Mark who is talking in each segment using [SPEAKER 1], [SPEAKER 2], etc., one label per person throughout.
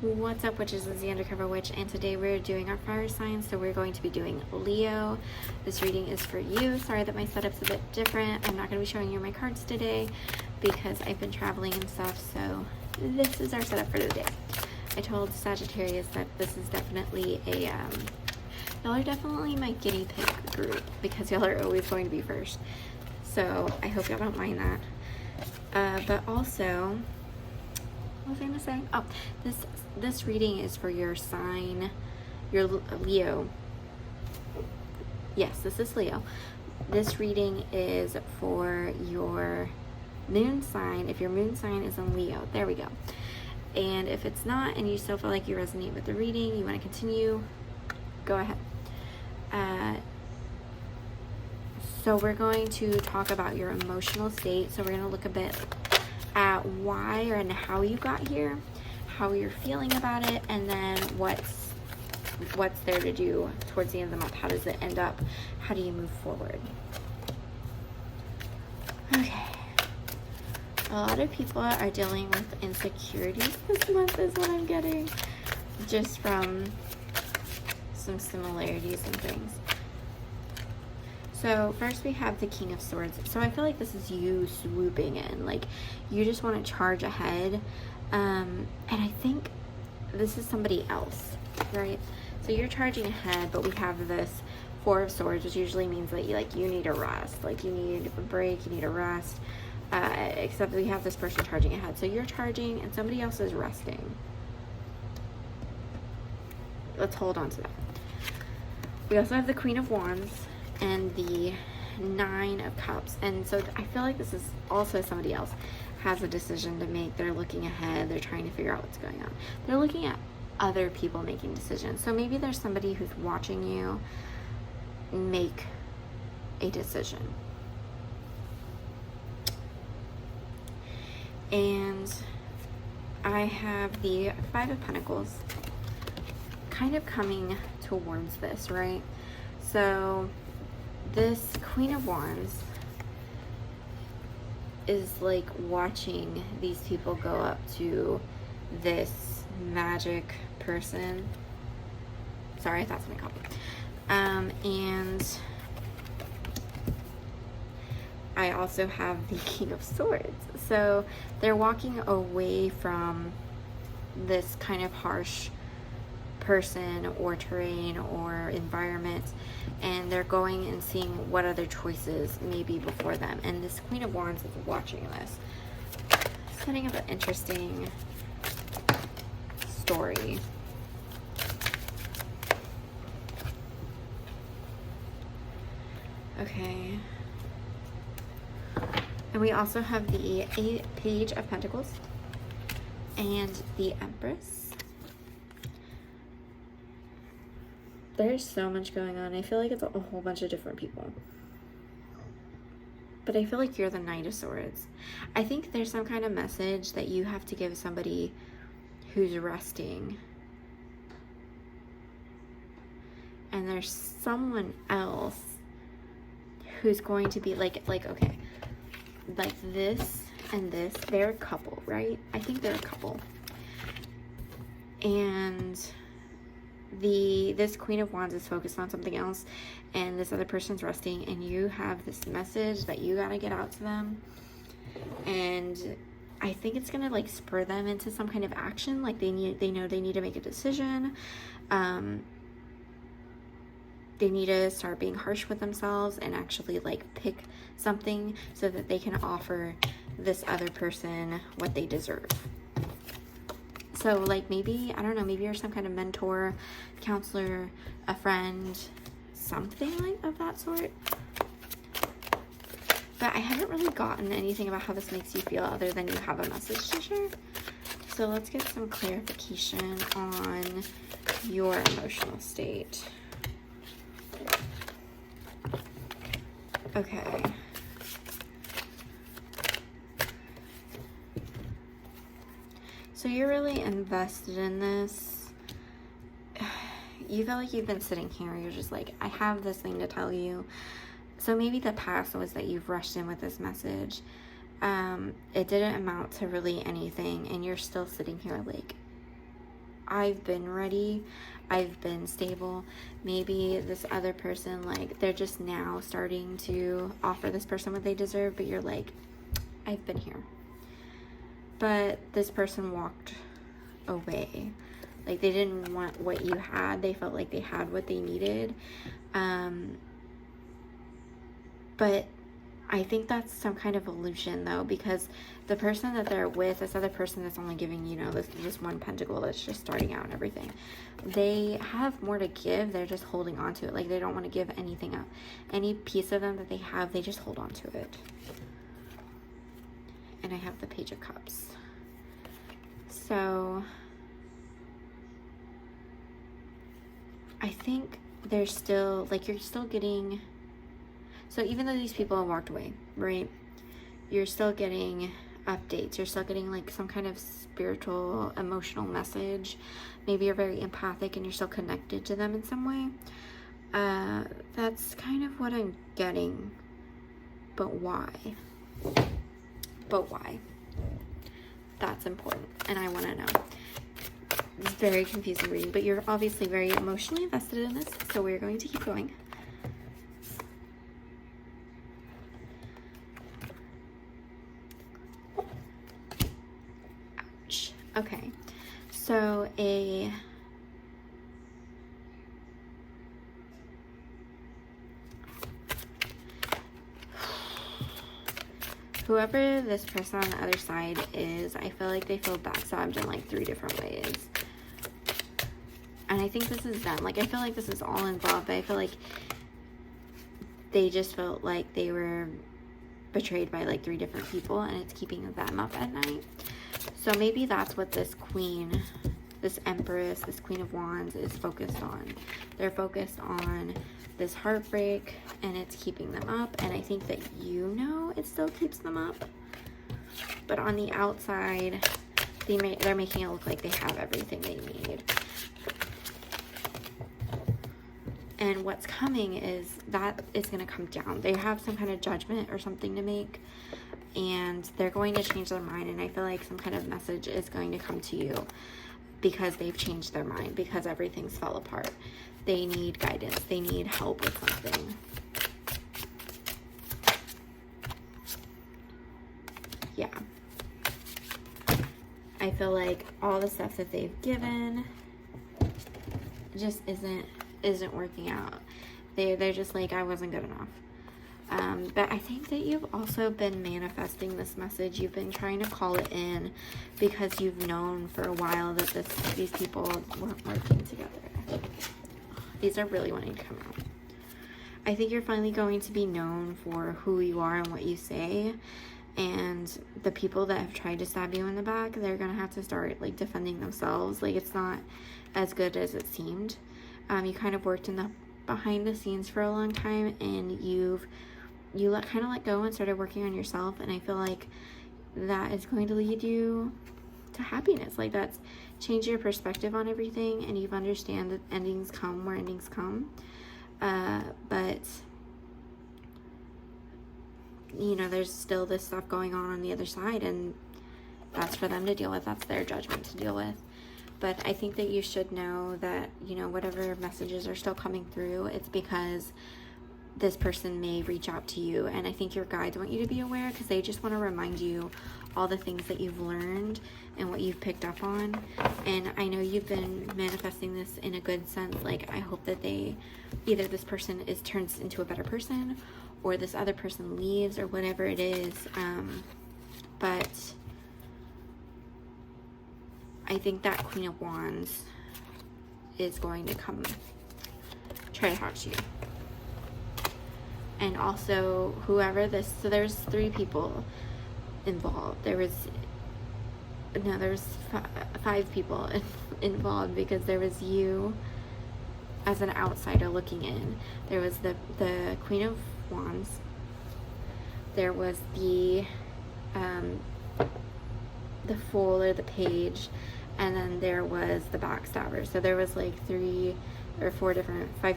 [SPEAKER 1] What's up, witches? This is the Undercover Witch, and today we're doing our fire signs. So we're going to be doing Leo. This reading is for you. Sorry that my setup's a bit different. I'm not going to be showing you my cards today because I've been traveling and stuff. So this is our setup for today. I told Sagittarius that this is definitely a y'all are definitely my guinea pig group because y'all are always going to be first. So I hope y'all don't mind that. But also, what was I gonna say? Oh, this reading is for your sign, your Leo. Yes, this is Leo. This reading is for your moon sign. If your moon sign is in Leo, there we go. And if it's not, and you still feel like you resonate with the reading, you want to continue, go ahead. So we're going to talk about your emotional state. So we're going to look a bit at why and how you got here, how you're feeling about it, and then what's there to do towards the end of the month. How does it end up? How do you move forward? Okay. A lot of people are dealing with insecurities this month is what I'm getting, just from some similarities and things. So first we have the King of Swords. So I feel like this is you swooping in, like you just want to charge ahead. And I think this is somebody else, right? So you're charging ahead, but we have this Four of Swords, which usually means that you need a rest, like you need a break, you need a rest. Except we have this person charging ahead. So you're charging and somebody else is resting. Let's hold on to that. We also have the Queen of Wands and the Nine of Cups. And so I feel like this is also somebody else has a decision to make. They're looking ahead. They're trying to figure out what's going on. They're looking at other people making decisions. So maybe there's somebody who's watching you make a decision. And I have the Five of Pentacles kind of coming towards this, right? So this Queen of Wands is like watching these people go up to this magic person. Sorry, I thought something called me. And I also have the King of Swords. So they're walking away from this kind of harsh person or terrain or environment, and they're going and seeing what other choices may be before them. And this Queen of Wands is watching this, setting up an interesting story. Okay. And we also have the Page of Pentacles and the Empress. There's so much going on. I feel like it's a whole bunch of different people. But I feel like you're the Knight of Swords. I think there's some kind of message that you have to give somebody who's resting. And there's someone else who's going to be like okay, like this and this, they're a couple, right? I think they're a couple. And this Queen of Wands is focused on something else, and this other person's resting, and you have this message that you gotta get out to them. And I think it's gonna like spur them into some kind of action. Like they know they need to make a decision. They need to start being harsh with themselves and actually like pick something so that they can offer this other person what they deserve. So like maybe, I don't know, maybe you're some kind of mentor, counselor, a friend, something like of that sort. But I haven't really gotten anything about how this makes you feel other than you have a message to share. So let's get some clarification on your emotional state. Okay. So you're really invested in this. You feel like you've been sitting here. You're just like, I have this thing to tell you. So maybe the past was that you've rushed in with this message. It didn't amount to really anything, and you're still sitting here like, I've been ready, I've been stable. Maybe this other person, like, they're just now starting to offer this person what they deserve, but you're like, I've been here. But this person walked away. Like, they didn't want what you had. They felt like they had what they needed. But I think that's some kind of illusion, though, because the person that they're with, this other person that's only giving, you know, this just one pentacle that's just starting out and everything, they have more to give. They're just holding on to it. Like, they don't want to give anything up. Any piece of them that they have, they just hold on to it. And I have the Page of Cups. So I think there's still, like, you're still getting, so even though these people have walked away, right, you're still getting updates. You're still getting, like, some kind of spiritual, emotional message. Maybe you're very empathic and you're still connected to them in some way. That's kind of what I'm getting. But why? But why? That's important, and I want to know. It's very confusing reading, but you're obviously very emotionally invested in this, so we're going to keep going. Ouch. Okay, so whoever this person on the other side is, I feel like they feel backstabbed in like 3 different ways. And I think this is them. Like, I feel like this is all involved, but I feel like they just felt like they were betrayed by like 3 different people, and it's keeping them up at night. So maybe that's what this queen, this empress, this Queen of Wands is focused on. They're focused on this heartbreak, and it's keeping them up. And I think that, you know, it still keeps them up. But on the outside, they're making it look like they have everything they need. And what's coming is that it's going to come down. They have some kind of judgment or something to make, and they're going to change their mind. And I feel like some kind of message is going to come to you because they've changed their mind, because everything's fell apart. They need guidance. They need help with something. Yeah. I feel like all the stuff that they've given just isn't working out. They're just like, I wasn't good enough. But I think that you've also been manifesting this message. You've been trying to call it in because you've known for a while that these people weren't working together. These are really wanting to come out. I think you're finally going to be known for who you are and what you say. And the people that have tried to stab you in the back, they're going to have to start like defending themselves. Like, it's not as good as it seemed. You kind of worked in the behind the scenes for a long time, and you kind of let go and started working on yourself. And I feel like that is going to lead you to happiness. Like, that's changed your perspective on everything, and you've understand that endings come where endings come. But you know, there's still this stuff going on the other side, and that's for them to deal with. That's their judgment to deal with. But I think that you should know that, you know, whatever messages are still coming through, it's because this person may reach out to you. And I think your guides want you to be aware, because they just want to remind you all the things that you've learned and what you've picked up on. And I know you've been manifesting this in a good sense. Like, I hope that either this person turns into a better person, or this other person leaves, or whatever it is. But I think that Queen of Wands is going to come try to talk to you. And also, so there's 3 people involved. There was 5 people involved, because there was you as an outsider looking in. There was the Queen of Wands. There was the Fool or the Page, and then there was the Backstabber. So there was like 5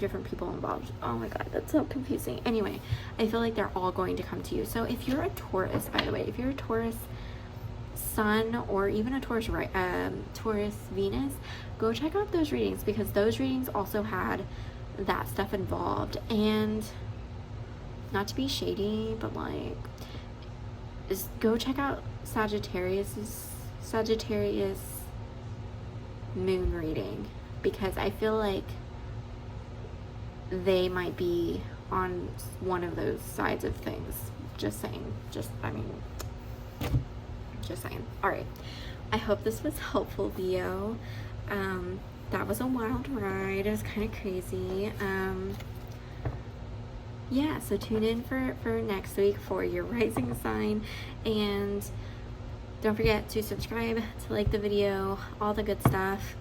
[SPEAKER 1] different people involved. Oh my god, that's so confusing. Anyway, I feel like they're all going to come to you. So if you're a Taurus, by the way, if you're a Taurus, Sun or even a Taurus, Taurus Venus, go check out those readings, because those readings also had that stuff involved. And not to be shady, but like, go check out Sagittarius moon reading, because I feel like they might be on one of those sides of things. Just saying. Just saying. All right, I hope this was helpful, Leo. That was a wild ride. It was kind of crazy. Yeah, so tune in for next week for your rising sign, and don't forget to subscribe, to like the video, all the good stuff,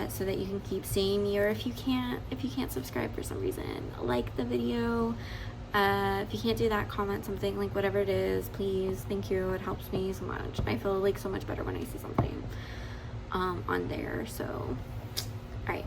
[SPEAKER 1] so that you can keep seeing me. Or if you can't subscribe for some reason, like the video. If you can't do that, comment something, like whatever it is, please. Thank you. It helps me so much. I feel like so much better when I see something on there. So, all right.